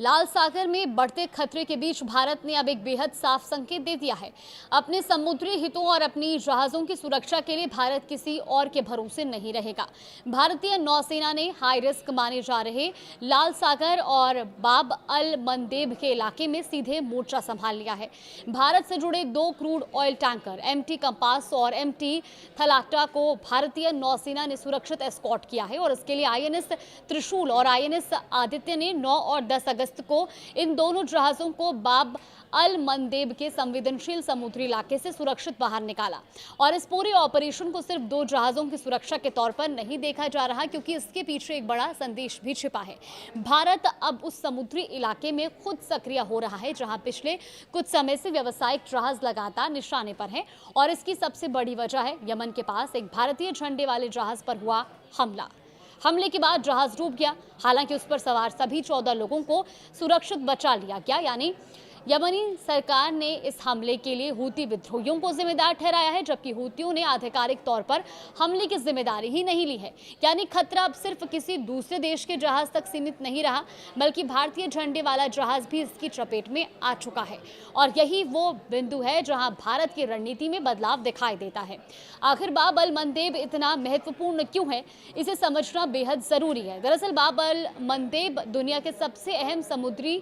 लाल सागर में बढ़ते खतरे के बीच भारत ने अब एक बेहद साफ संकेत दे दिया है। अपने समुद्री हितों और अपनी जहाजों की सुरक्षा के लिए भारत किसी और के भरोसे नहीं रहेगा। भारतीय नौसेना ने हाई रिस्क माने जा रहे लाल सागर और बाब अल मंदेब के इलाके में सीधे मोर्चा संभाल लिया है। भारत से जुड़े 2 crude oil tanker MT Compass और एमटी थलाटा को भारतीय नौसेना ने सुरक्षित एस्कॉर्ट किया है और इसके लिए आईएनएस त्रिशूल और आईएनएस आदित्य ने 9 और 10 अगस्त को इन दोनों जहाजों को बाब अल मंदेब के संवेदनशील समुद्री इलाके से सुरक्षित बाहर निकाला। और इस पूरे ऑपरेशन को सिर्फ 2 जहाजों की सुरक्षा के तौर पर नहीं देखा जा रहा, क्योंकि इसके पीछे एक बड़ा संदेश भी छिपा है। भारत अब उस समुद्री इलाके में खुद सक्रिय हो रहा है जहां पिछले कुछ समय से व्यावसायिक जहाज लगातार निशाने पर हैं। और इसकी सबसे बड़ी वजह है यमन के पास एक भारतीय झंडे वाले जहाज पर हुआ हमले के बाद जहाज डूब गया। हालांकि उस पर सवार सभी 14 लोगों को सुरक्षित बचा लिया गया। यानी यमनी सरकार ने इस हमले के लिए हूती विद्रोहियों को जिम्मेदार ठहराया है, जबकि हूतियों ने आधिकारिक तौर पर हमले की जिम्मेदारी ही नहीं ली है। यानी खतरा अब सिर्फ किसी दूसरे देश के जहाज तक सीमित नहीं रहा, बल्कि भारतीय झंडे वाला जहाज भी इसकी चपेट में आ चुका है। और यही वो बिंदु है जहां भारत की रणनीति में बदलाव दिखाई देता है। आखिर बाब अल मंदेब इतना महत्वपूर्ण क्यों है, इसे समझना बेहद जरूरी है। दरअसल बाब अल मंदेब दुनिया के सबसे अहम समुद्री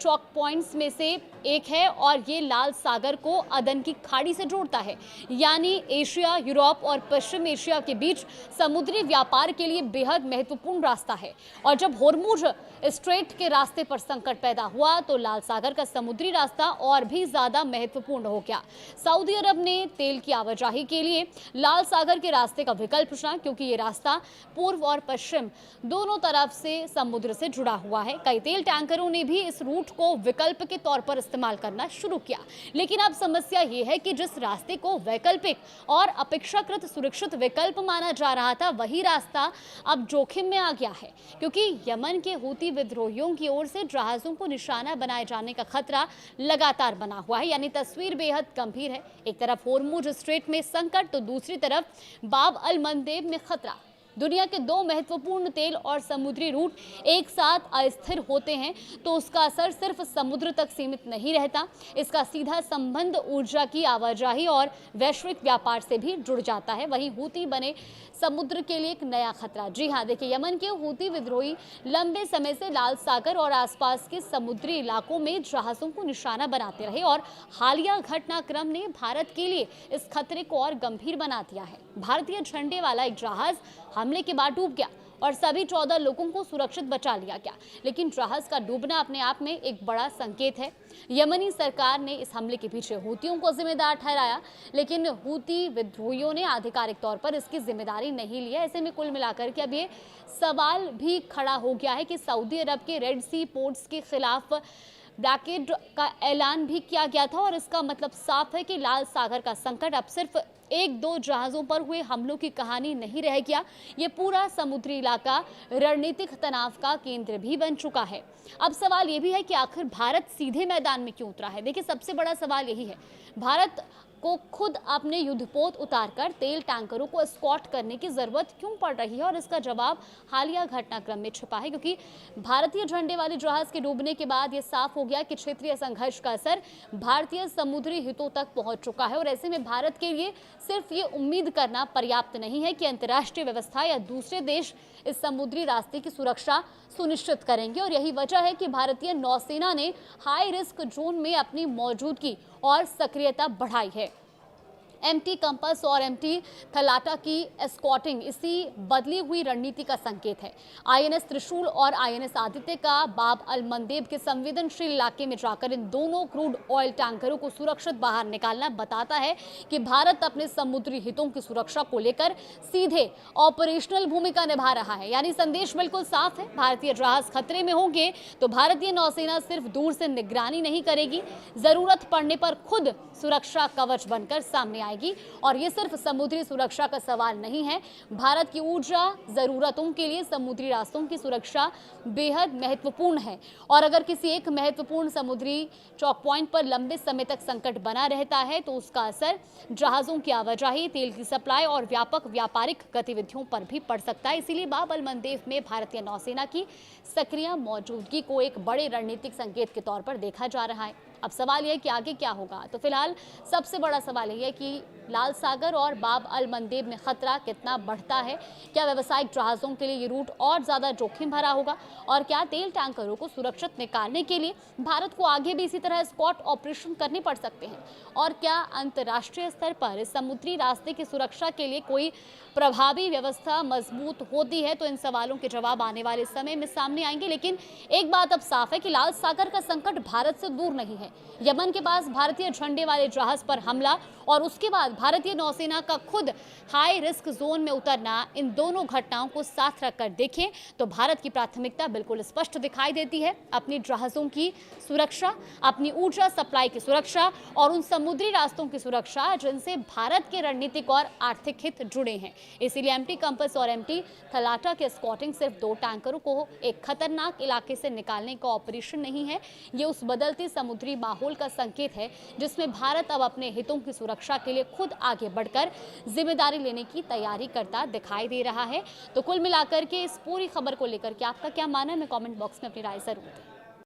चौक पॉइंट्स में से एक है और ये लाल सागर को अदन की खाड़ी से जोड़ता है। यानी एशिया, यूरोप और पश्चिम एशिया के बीच समुद्री व्यापार के लिए बेहद महत्वपूर्ण रास्ता है। और जब होर्मुज स्ट्रेट के रास्ते पर संकट पैदा हुआ तो लाल सागर का समुद्री रास्ता और भी ज्यादा महत्वपूर्ण हो गया। सऊदी अरब ने तेल की आवाजाही के लिए लाल सागर के रास्ते का विकल्प चुना, क्योंकि ये रास्ता पूर्व और पश्चिम दोनों तरफ से समुद्र से जुड़ा हुआ है। कई तेल टैंकरों ने भी इस रूट को विकल्प के तौर पर इस्तेमाल करना शुरू किया। लेकिन अब समस्या ये है कि जिस रास्ते को वैकल्पिक और अपेक्षाकृत सुरक्षित विकल्प माना जा रहा था, वही रास्ता अब जोखिम में आ गया है, क्योंकि यमन के हूती विद्रोहियों की ओर से जहाजों को निशाना बनाए जाने का खतरा लगातार बना हुआ है। यानी तस्वीर बेहद गंभीर है। एक तरफ होर्मुज स्ट्रेट में संकट तो दूसरी तरफ बाब अल मंदेब में खतरा। दुनिया के 2 महत्वपूर्ण तेल और समुद्री रूट एक साथ अस्थिर होते हैं तो उसका असर सिर्फ समुद्र तक सीमित नहीं रहता। इसका सीधा संबंध ऊर्जा की आवाजाही और वैश्विक व्यापार से भी जुड़ जाता है। वहीं हूती बने समुद्र के लिए एक नया खतरा। जी हाँ, देखिए, यमन के हूती विद्रोही लंबे समय से लाल सागर और आसपास के समुद्री इलाकों में जहाजों को निशाना बनाते रहे और हालिया घटनाक्रम ने भारत के लिए इस खतरे को और गंभीर बना दिया है। भारतीय झंडे वाला एक जहाज हमले के बाद डूब गया और सभी 14 लोगों को सुरक्षित बचा लिया गया। लेकिन जहाज का डूबना अपने आप में एक बड़ा संकेत है। यमनी सरकार ने इस हमले के पीछे हूतियों को जिम्मेदार ठहराया, लेकिन हूती विद्रोहियों ने आधिकारिक तौर पर इसकी जिम्मेदारी नहीं ली है। ऐसे में कुल मिलाकर के अब ये सवाल भी खड़ा हो गया है कि सऊदी अरब के रेड सी पोर्ट्स के खिलाफ ब्लॉकेड का ऐलान भी किया गया था और इसका मतलब साफ है कि लाल सागर का संकट अब सिर्फ 1-2 जहाजों पर हुए हमलों की कहानी नहीं रह गया। ये पूरा समुद्री इलाका रणनीतिक तनाव का केंद्र भी बन चुका है। अब सवाल ये भी है कि आखिर भारत सीधे मैदान में क्यों उतरा है। देखिए, सबसे बड़ा सवाल यही है, भारत को खुद अपने युद्धपोत उतारकर तेल टैंकरों को एस्कॉर्ट करने की जरूरत क्यों पड़ रही है। और इसका जवाब हालिया घटनाक्रम में छिपा है, क्योंकि भारतीय झंडे वाले जहाज के डूबने के बाद यह साफ हो गया कि क्षेत्रीय संघर्ष का असर भारतीय समुद्री हितों तक पहुंच चुका है। और ऐसे में भारत के लिए सिर्फ ये उम्मीद करना पर्याप्त नहीं है कि अंतर्राष्ट्रीय व्यवस्था या दूसरे देश इस समुद्री रास्ते की सुरक्षा सुनिश्चित करेंगे। और यही वजह है कि भारतीय नौसेना ने हाई रिस्क जोन में अपनी मौजूदगी और सक्रियता बढ़ाई है। एमटी कंपास और एमटी थलाटा की एस्कॉर्टिंग इसी बदली हुई रणनीति का संकेत है। आईएनएस त्रिशूल और आईएनएस आदित्य का बाब अल मंदेब के संवेदनशील इलाके में जाकर इन दोनों क्रूड ऑयल टैंकरों को सुरक्षित बाहर निकालना बताता है कि भारत अपने समुद्री हितों की सुरक्षा को लेकर सीधे ऑपरेशनल भूमिका निभा रहा है। यानी संदेश बिल्कुल साफ है, भारतीय जहाज खतरे में होंगे तो भारतीय नौसेना सिर्फ दूर से निगरानी नहीं करेगी, जरूरत पड़ने पर खुद सुरक्षा कवच बनकर सामने आएगी। जाएगी। और ये सिर्फ समुद्री सुरक्षा का सवाल नहीं है, भारत की ऊर्जा जरूरतों के लिए समुद्री रास्तों की सुरक्षा बेहद महत्वपूर्ण है। और अगर किसी एक महत्वपूर्ण समुद्री चौक पॉइंट पर लंबे समय तक संकट बना रहता है तो उसका असर जहाजों की आवाजाही, तेल की सप्लाई और व्यापक व्यापारिक गतिविधियों पर भी पड़ सकता है। इसीलिए बाब अल मंदेब में भारतीय नौसेना की सक्रिय मौजूदगी को एक बड़े रणनीतिक संकेत के तौर पर देखा जा रहा है। अब सवाल यह कि आगे क्या होगा। तो फिलहाल सबसे बड़ा सवाल यह है कि लाल सागर और बाब अल मंदेब में खतरा कितना बढ़ता है। क्या व्यावसायिक जहाजों के लिए ये रूट और ज्यादा जोखिम भरा होगा और क्या तेल टैंकरों को सुरक्षित निकालने के लिए भारत को आगे भी इसी तरह स्कॉट ऑपरेशन करने पड़ सकते हैं। और क्या अंतर्राष्ट्रीय स्तर पर इस समुद्री रास्ते की सुरक्षा के लिए कोई प्रभावी व्यवस्था मजबूत होती है। तो इन सवालों के जवाब आने वाले समय में सामने आएंगे। लेकिन एक बात अब साफ है कि लाल सागर का संकट भारत से दूर नहीं है। यमन के पास भारतीय झंडे वाले जहाज पर हमला और उसके बाद भारतीय नौसेना का खुद हाई रिस्क जोन में उतरना, इन दोनों घटनाओं को साथ रखकर देखें तो भारत की प्राथमिकता बिल्कुल स्पष्ट दिखाई देती है। अपनी जहाजों की सुरक्षा, अपनी ऊर्जा सप्लाई की सुरक्षा और उन समुद्री रास्तों की सुरक्षा जिनसे भारत के रणनीतिक और आर्थिक हित जुड़े हैं। इसीलिए एमटी कंपस और एमटी थलाटा के स्कॉटिंग सिर्फ 2 टैंकरों को एक खतरनाक इलाके से निकालने का ऑपरेशन नहीं है, ये उस बदलते समुद्री माहौल का संकेत है जिसमें भारत अब अपने हितों की सुरक्षा के लिए खुद आगे बढ़कर जिम्मेदारी लेने की तैयारी करता दिखाई दे रहा है। तो कुल मिलाकर के इस पूरी खबर को लेकर के आपका क्या मानना है, मैं कमेंट बॉक्स में अपनी राय जरूर दें।